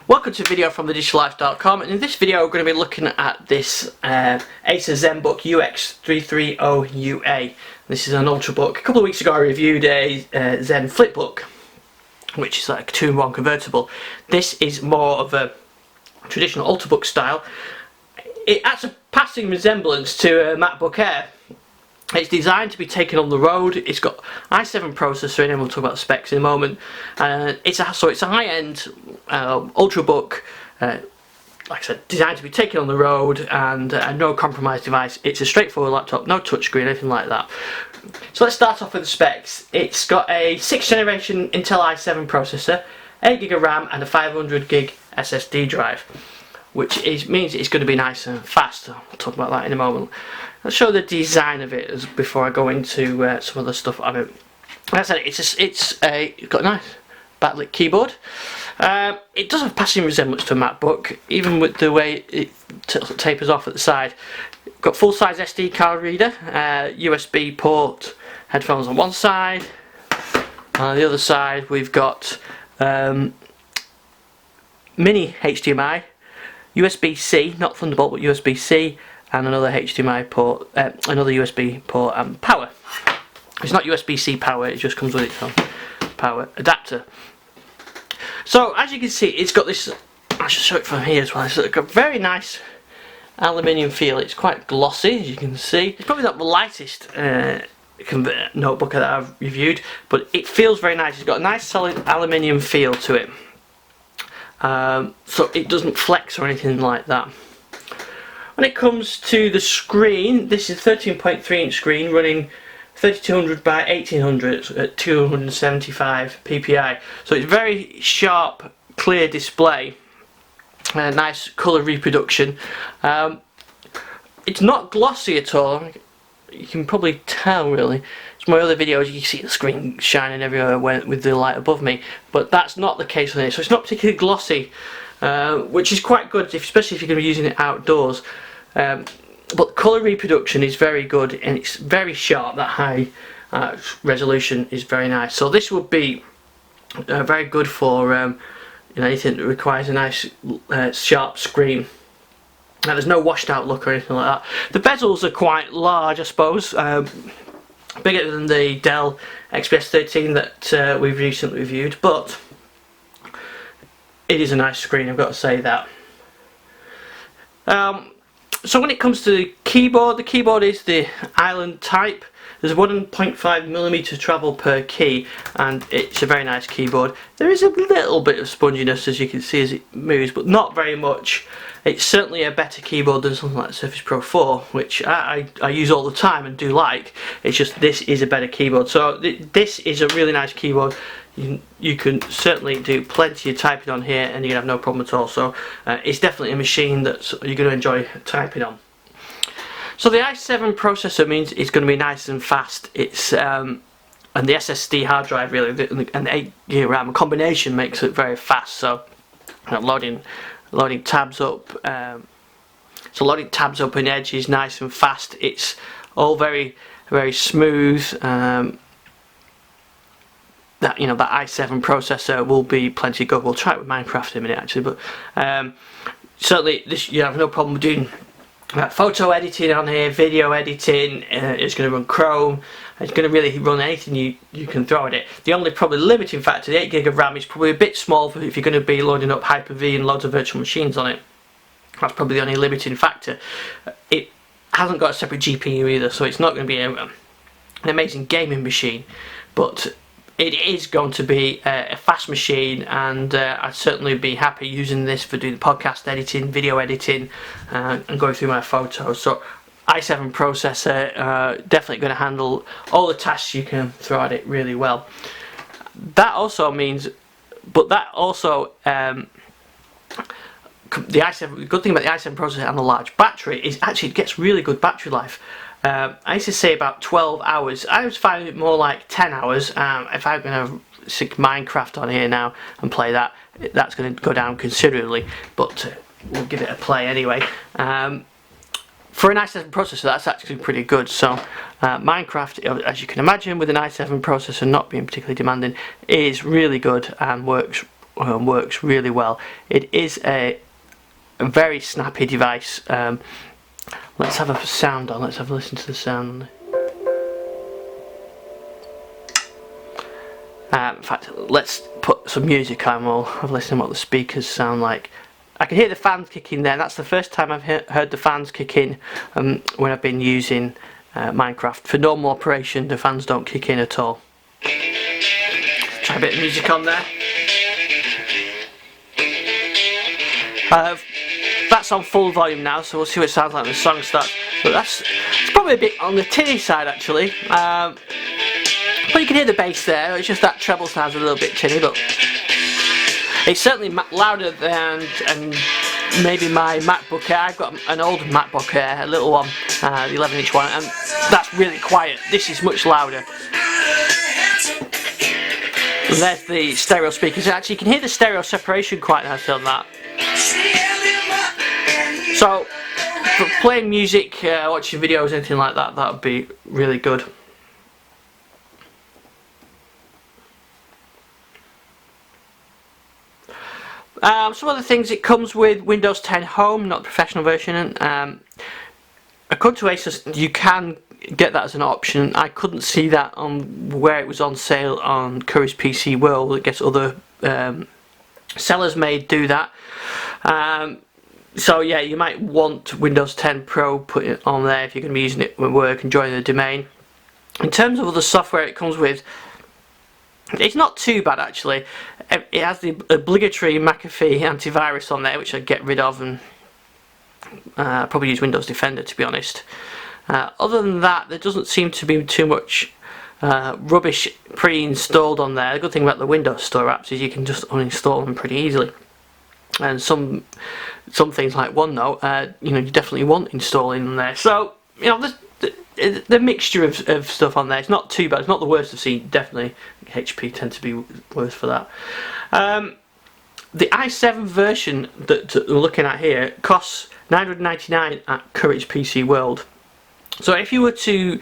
Welcome to a video from thedigitallife.com, and in this video we're going to be looking at this Acer ZenBook UX330UA. This is an Ultrabook. A couple of weeks ago I reviewed a Zen Flipbook, which is like a 2-in-1 convertible. This is more of a traditional Ultrabook style. It has a passing resemblance to a MacBook Air. It's designed to be taken on the road. It's got i7 processor in it, and we'll talk about the specs in a moment. It's a high-end Ultrabook, like I said, designed to be taken on the road, and a no compromise device. It's a straightforward laptop, no touchscreen, anything like that. So let's start off with the specs. It's got a 6th generation Intel i7 processor, 8GB of RAM, and a 500GB SSD drive, which means it's going to be nice and fast. I'll talk about that in a moment. I'll show the design of it before I go into some other stuff on it. Like I said, it's got a nice backlit keyboard. It does have passing resemblance to a MacBook, even with the way it tapers off at the side. Got full-size SD card reader, USB port, headphones on one side. On the other side, we've got mini HDMI, USB-C, not Thunderbolt, but USB-C, and another HDMI port, another USB port, and power. It's not USB-C power; it just comes with its own power adapter. So, as you can see, it's got this. I should show it from here as well. It's got a very nice aluminium feel. It's quite glossy, as you can see. It's probably not the lightest notebook that I've reviewed, but it feels very nice. It's got a nice solid aluminium feel to it. So it doesn't flex or anything like that. When it comes to the screen, this is a 13.3-inch screen running 3200 by 1800 at 275 ppi. So it's very sharp, clear display. Nice colour reproduction. It's not glossy at all. You can probably tell, really. Some of my other videos, you can see the screen shining everywhere with the light above me, but that's not the case with it. So it's not particularly glossy, which is quite good, especially if you're going to be using it outdoors. But colour reproduction is very good, and it's very sharp. That high resolution is very nice. So this would be very good for anything that requires a nice sharp screen. Now, there's no washed out look or anything like that. The bezels are quite large, I suppose, bigger than the Dell XPS 13 that we've recently reviewed, but it is a nice screen, I've got to say that. So when it comes to the keyboard is the Island type. There's a 1.5mm travel per key, and it's a very nice keyboard. There is a little bit of sponginess, as you can see, as it moves, but not very much. It's certainly a better keyboard than something like the Surface Pro 4, which I use all the time and do like. It's just this is a better keyboard. So this is a really nice keyboard. You can certainly do plenty of typing on here, and you're going to have no problem at all. So it's definitely a machine that you're going to enjoy typing on. So the i7 processor means it's going to be nice and fast. It's and the SSD hard drive, really, and the 8GB RAM combination makes it very fast. So loading tabs up. So loading tabs up in Edge is nice and fast. It's all very, very smooth. That that i7 processor will be plenty good. We'll try it with Minecraft in a minute, actually, but certainly you have no problem doing photo editing on here, video editing. It's going to run Chrome. It's going to really run anything you can throw at it. The only probably limiting factor, the 8GB of RAM, is probably a bit small if you're going to be loading up Hyper-V and loads of virtual machines on it. That's probably the only limiting factor. It hasn't got a separate GPU either, so it's not going to be an amazing gaming machine, but it is going to be a fast machine, and I'd certainly be happy using this for doing podcast editing, video editing, and going through my photos. So i7 processor, definitely going to handle all the tasks you can throw at it really well. That also means, the good thing about the i7 processor and the large battery is actually it gets really good battery life. I used to say about 12 hours. I was finding it more like 10 hours. If I'm going to stick Minecraft on here now and play that, that's going to go down considerably, but we'll give it a play anyway. For an i7 processor, that's actually pretty good. So Minecraft, as you can imagine, with an i7 processor not being particularly demanding, is really good and works works really well. It is a very snappy device. Let's have a sound on. Let's have a listen to the sound. In fact, let's put some music on. We'll have a listen to what the speakers sound like. I can hear the fans kicking there. That's the first time I've heard the fans kick in when I've been using Minecraft. For normal operation, the fans don't kick in at all. Try a bit of music on there. That's on full volume now, so we'll see what it sounds like when the song starts. But it's probably a bit on the tinny side actually. But you can hear the bass there. It's just that treble sounds a little bit tinny, but it's certainly louder than maybe my MacBook Air. I've got an old MacBook Air, a little one, the 11-inch one, and that's really quiet. This is much louder. And there's the stereo speakers. Actually, you can hear the stereo separation quite nice on that. So, for playing music, watching videos, anything like that, that would be really good. Some other things, it comes with Windows 10 Home, not the professional version. According to ASUS, you can get that as an option. I couldn't see that on where it was on sale on Courage PC World. I guess other sellers may do that. So yeah, you might want Windows 10 Pro put it on there if you're going to be using it at work and joining the domain. In terms of other software it comes with, it's not too bad actually. It has the obligatory McAfee antivirus on there, which I'd get rid of and probably use Windows Defender to be honest. Other than that, there doesn't seem to be too much rubbish pre-installed on there. The good thing about the Windows Store apps is you can just uninstall them pretty easily. And some things like OneNote, you definitely want installing on there. So the mixture of stuff on there, it's not too bad. It's not the worst I've seen. Definitely, HP tend to be worse for that. The i7 version that we're looking at here costs $999 at Courage PC World. So if you were to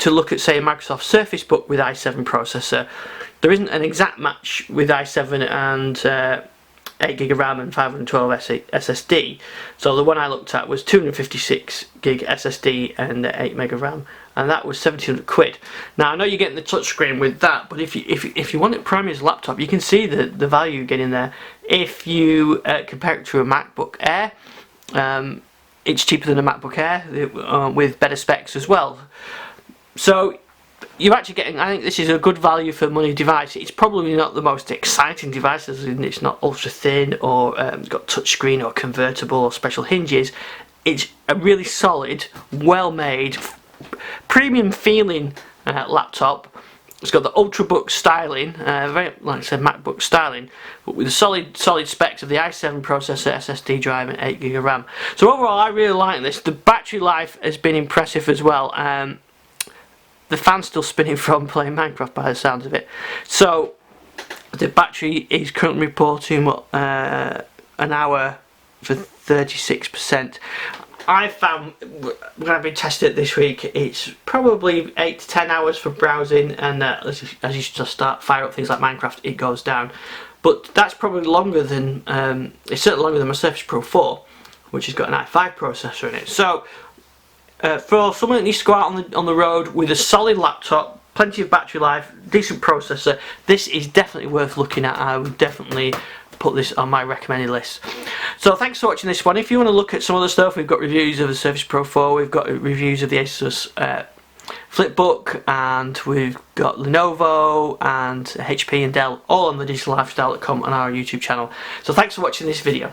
look at, say, a Microsoft Surface Book with i7 processor, there isn't an exact match with i7 and 8GB of RAM and 512 SSD. So the one I looked at was 256GB SSD and 8MB of RAM, and that was £1,700. Now I know you're getting the touchscreen with that, but if you want it primary as a laptop, you can see the value you're getting there. If you compare it to a MacBook Air, it's cheaper than a MacBook Air with better specs as well. So you're actually getting, I think this is a good value for money device. It's probably not the most exciting device, as in it's not ultra thin or got touchscreen or convertible or special hinges. It's a really solid, well made, premium feeling laptop. It's got the Ultrabook styling, very, like I said, MacBook styling, but with the solid specs of the i7 processor, SSD drive and 8GB of RAM. So overall I really like this. The battery life has been impressive as well. The fan's still spinning from playing Minecraft by the sounds of it. So the battery is currently reporting an hour for 36%. I found, when I've been testing it this week, it's probably 8 to 10 hours for browsing, and as you just fire up things like Minecraft, it goes down. But that's probably longer than, it's certainly longer than my Surface Pro 4, which has got an i5 processor in it. So for someone that needs to go out on the road with a solid laptop, plenty of battery life, decent processor, this is definitely worth looking at. I would definitely put this on my recommended list. So thanks for watching this one. If you want to look at some other stuff, we've got reviews of the Surface Pro 4, we've got reviews of the ASUS Flipbook, and we've got Lenovo and HP and Dell, all on the digitallifestyle.com on our YouTube channel. So thanks for watching this video.